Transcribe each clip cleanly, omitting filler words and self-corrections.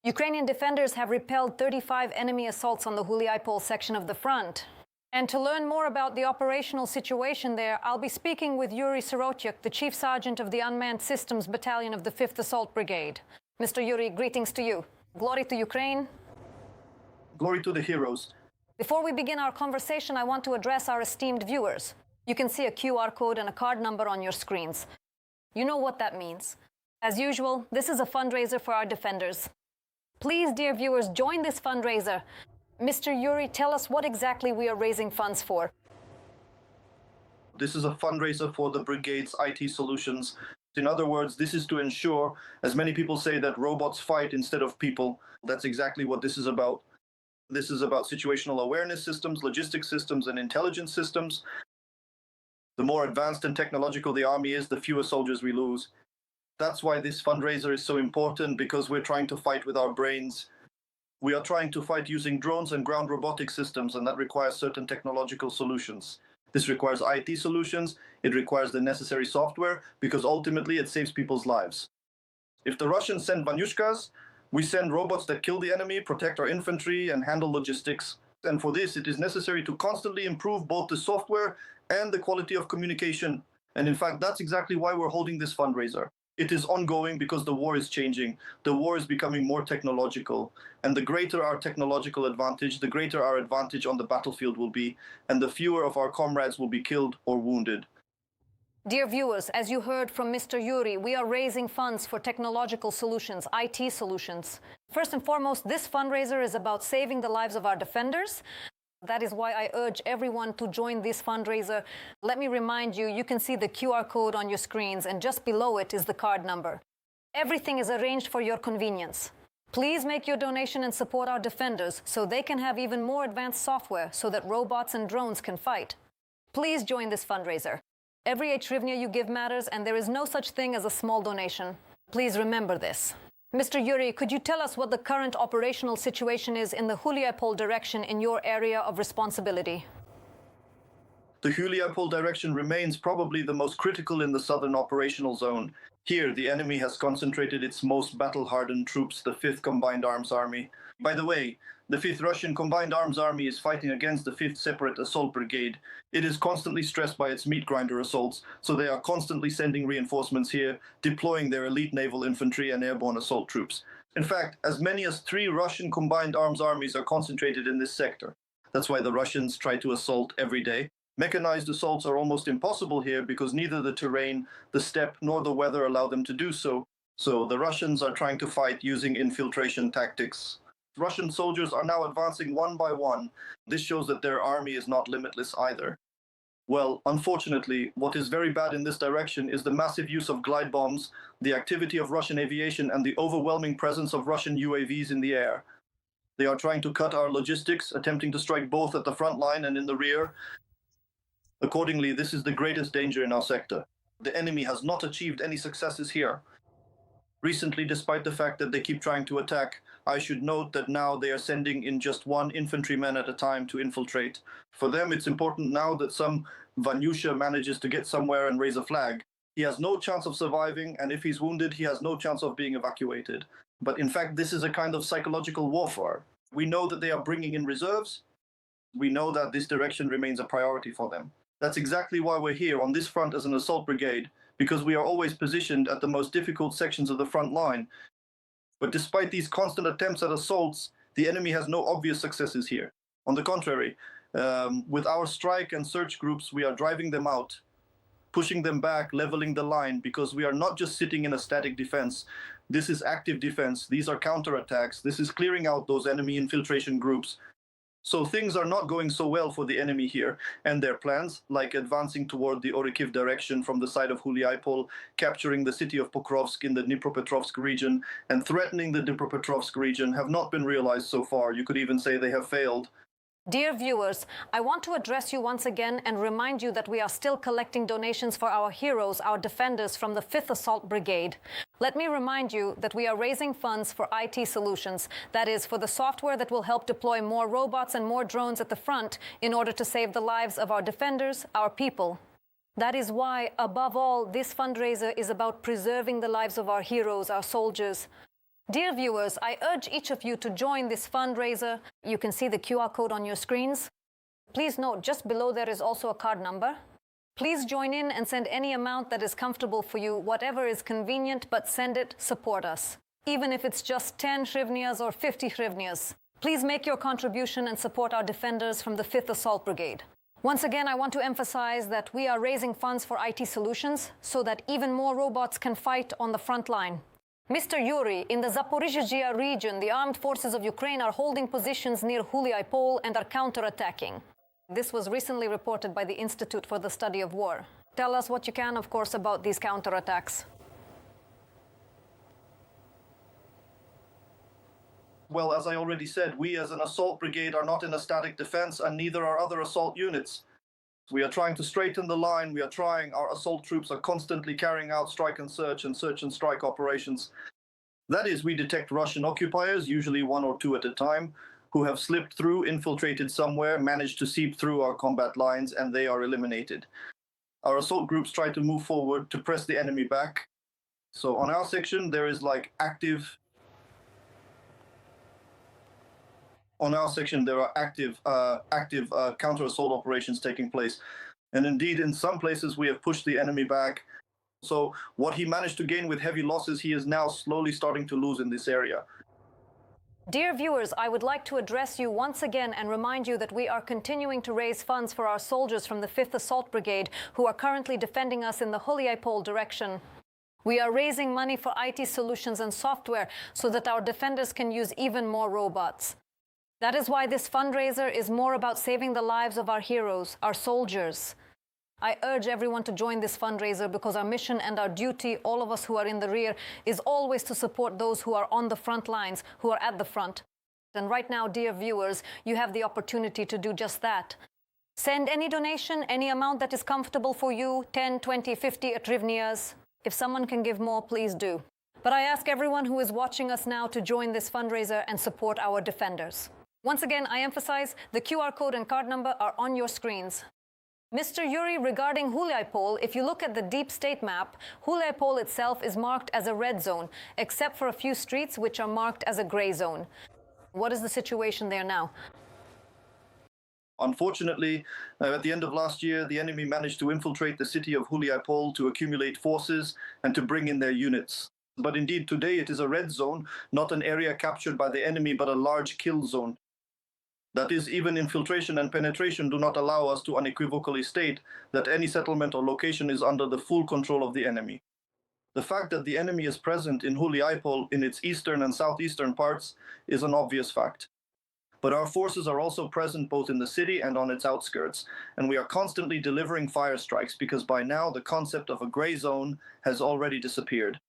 Ukrainian defenders have repelled 35 enemy assaults on the Huliaipol section of the front. And to learn more about the operational situation there, I'll be speaking with Yuri Sorochuk, the Chief Sergeant of the Unmanned Systems Battalion of the 5th Assault Brigade. Mr. Yuri, greetings to you. Glory to Ukraine. Glory to the heroes. Before we begin our conversation, I want to address our esteemed viewers. You can see a QR code and a card number on your screens. You know what that means. As usual, this is a fundraiser for our defenders. Please, dear viewers, join this fundraiser. Mr. Yuri, tell us what exactly we are raising funds for. This is a fundraiser for the brigade's IT solutions. In other words, this is to ensure, as many people say, that robots fight instead of people. That's exactly what this is about. This is about situational awareness systems, logistics systems, and intelligence systems. The more advanced and technological the army is, the fewer soldiers we lose. That's why this fundraiser is so important, because we're trying to fight with our brains. We are trying to fight using drones and ground robotic systems, and that requires certain technological solutions. This requires IT solutions, it requires the necessary software, because ultimately it saves people's lives. If the Russians send Vanyushkas, we send robots that kill the enemy, protect our infantry, and handle logistics. And for this, it is necessary to constantly improve both the software and the quality of communication. And in fact, that's exactly why we're holding this fundraiser. It is ongoing because the war is changing. The war is becoming more technological. And the greater our technological advantage, the greater our advantage on the battlefield will be, and the fewer of our comrades will be killed or wounded. Dear viewers, as you heard from Mr. Yuri, we are raising funds for technological solutions, IT solutions. First and foremost, this fundraiser is about saving the lives of our defenders. That is why I urge everyone to join this fundraiser. Let me remind you, you can see the QR code on your screens, and just below it is the card number. Everything is arranged for your convenience. Please make your donation and support our defenders so they can have even more advanced software so that robots and drones can fight. Please join this fundraiser. Every hryvnia you give matters, and there is no such thing as a small donation. Please remember this. Mr. Yuri, could you tell us what the current operational situation is in the Huliaipol direction in your area of responsibility? The Huliaipol direction remains probably the most critical in the southern operational zone. Here, the enemy has concentrated its most battle-hardened troops, the 5th Combined Arms Army. By the way, the 5th Russian Combined Arms Army is fighting against the 5th Separate Assault Brigade. It is constantly stressed by its meat grinder assaults, so they are constantly sending reinforcements here, deploying their elite naval infantry and airborne assault troops. In fact, as many as 3 Russian Combined Arms Armies are concentrated in this sector. That's why the Russians try to assault every day. Mechanized assaults are almost impossible here because neither the terrain, the steppe, nor the weather allow them to do so. So the Russians are trying to fight using infiltration tactics. Russian soldiers are now advancing one by one. This shows that their army is not limitless either. Well, unfortunately, what is very bad in this direction is the massive use of glide bombs, the activity of Russian aviation, and the overwhelming presence of Russian UAVs in the air. They are trying to cut our logistics, attempting to strike both at the front line and in the rear. Accordingly, this is the greatest danger in our sector. The enemy has not achieved any successes here. Recently, despite the fact that they keep trying to attack, I should note that now they are sending in just 1 infantryman at a time to infiltrate. For them, it's important now that some Vanyusha manages to get somewhere and raise a flag. He has no chance of surviving, and if he's wounded, he has no chance of being evacuated. But in fact, this is a kind of psychological warfare. We know that they are bringing in reserves. We know that this direction remains a priority for them. That's exactly why we're here on this front as an assault brigade, because we are always positioned at the most difficult sections of the front line. But despite these constant attempts at assaults, the enemy has no obvious successes here. On the contrary, with our strike and search groups, we are driving them out, pushing them back, leveling the line, because we are not just sitting in a static defense. This is active defense. These are counterattacks. This is clearing out those enemy infiltration groups. So things are not going so well for the enemy here, and their plans, like advancing toward the Orikhiv direction from the side of Huliaipol, capturing the city of Pokrovsk in the Dnipropetrovsk region, and threatening the Dnipropetrovsk region, have not been realized so far. You could even say they have failed. Dear viewers, I want to address you once again and remind you that we are still collecting donations for our heroes, our defenders from the 5th Assault Brigade. Let me remind you that we are raising funds for IT solutions, that is, for the software that will help deploy more robots and more drones at the front in order to save the lives of our defenders, our people. That is why, above all, this fundraiser is about preserving the lives of our heroes, our soldiers. Dear viewers, I urge each of you to join this fundraiser. You can see the QR code on your screens. Please note, just below there is also a card number. Please join in and send any amount that is comfortable for you, whatever is convenient, but send it, support us. Even if it's just 10 hryvnias or 50 hryvnias. Please make your contribution and support our defenders from the 5th Assault Brigade. Once again, I want to emphasize that we are raising funds for IT solutions so that even more robots can fight on the front line. Mr. Yuri, in the Zaporizhzhia region, the armed forces of Ukraine are holding positions near Huliai and are counterattacking. This was recently reported by the Institute for the Study of War. Tell us what you can, of course, about these counterattacks. Well, as I already said, we as an assault brigade are not in a static defense, and neither are other assault units. We are trying to straighten the line. Our assault troops are constantly carrying out strike and strike operations. That is, we detect Russian occupiers, usually 1 or 2 at a time, who have slipped through, infiltrated somewhere, managed to seep through our combat lines, and they are eliminated. Our assault groups try to move forward to press the enemy back. So on our section, there is active counter-assault operations taking place. And indeed, in some places, we have pushed the enemy back. So what he managed to gain with heavy losses, he is now slowly starting to lose in this area. Dear viewers, I would like to address you once again and remind you that we are continuing to raise funds for our soldiers from the 5th Assault Brigade who are currently defending us in the Huliai direction. We are raising money for IT solutions and software so that our defenders can use even more robots. That is why this fundraiser is more about saving the lives of our heroes, our soldiers. I urge everyone to join this fundraiser because our mission and our duty, all of us who are in the rear, is always to support those who are on the front lines, who are at the front. And right now, dear viewers, you have the opportunity to do just that. Send any donation, any amount that is comfortable for you, 10, 20, 50 hryvnias. If someone can give more, please do. But I ask everyone who is watching us now to join this fundraiser and support our defenders. Once again, I emphasize, the QR code and card number are on your screens. Mr. Yuri, regarding Huliai, if you look at the deep state map, Huliai itself is marked as a red zone, except for a few streets which are marked as a gray zone. What is the situation there now? Unfortunately, at the end of last year, the enemy managed to infiltrate the city of Huliai to accumulate forces and to bring in their units. But indeed, today it is a red zone, not an area captured by the enemy, but a large kill zone. That is, even infiltration and penetration do not allow us to unequivocally state that any settlement or location is under the full control of the enemy. The fact that the enemy is present in Huliai in its eastern and southeastern parts is an obvious fact. But our forces are also present both in the city and on its outskirts, and we are constantly delivering fire strikes because by now the concept of a gray zone has already disappeared.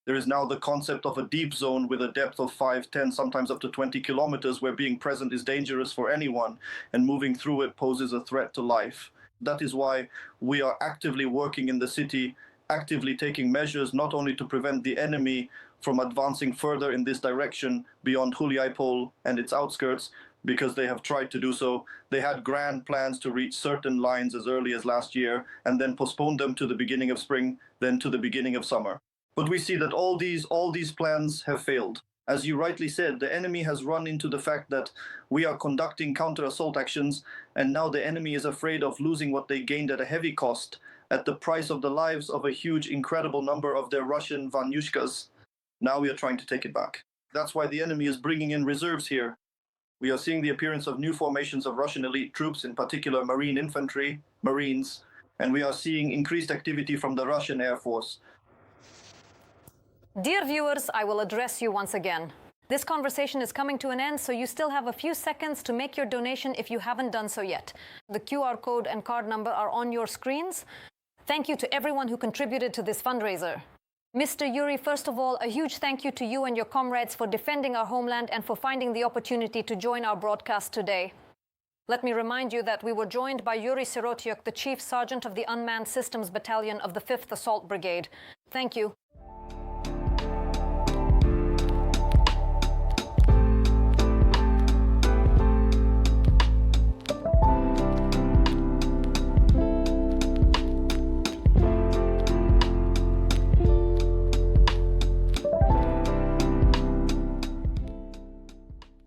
There is now the concept of a deep zone with a depth of 5, 10, sometimes up to 20 kilometers where being present is dangerous for anyone and moving through it poses a threat to life. That is why we are actively working in the city, actively taking measures not only to prevent the enemy from advancing further in this direction beyond Huliai and its outskirts, because they have tried to do so. They had grand plans to reach certain lines as early as last year and then postponed them to the beginning of spring, then to the beginning of summer. But we see that all these plans have failed. As you rightly said, the enemy has run into the fact that we are conducting counter-assault actions, and now the enemy is afraid of losing what they gained at a heavy cost, at the price of the lives of a huge, incredible number of their Russian Vanyushkas. Now we are trying to take it back. That's why the enemy is bringing in reserves here. We are seeing the appearance of new formations of Russian elite troops, in particular Marine infantry, Marines, and we are seeing increased activity from the Russian Air Force. Dear viewers, I will address you once again. This conversation is coming to an end, so you still have a few seconds to make your donation if you haven't done so yet. The QR code and card number are on your screens. Thank you to everyone who contributed to this fundraiser. Mr. Yuri, first of all, a huge thank you to you and your comrades for defending our homeland and for finding the opportunity to join our broadcast today. Let me remind you that we were joined by Yuri Sirotyuk, the Chief Sergeant of the Unmanned Systems Battalion of the 5th Assault Brigade. Thank you.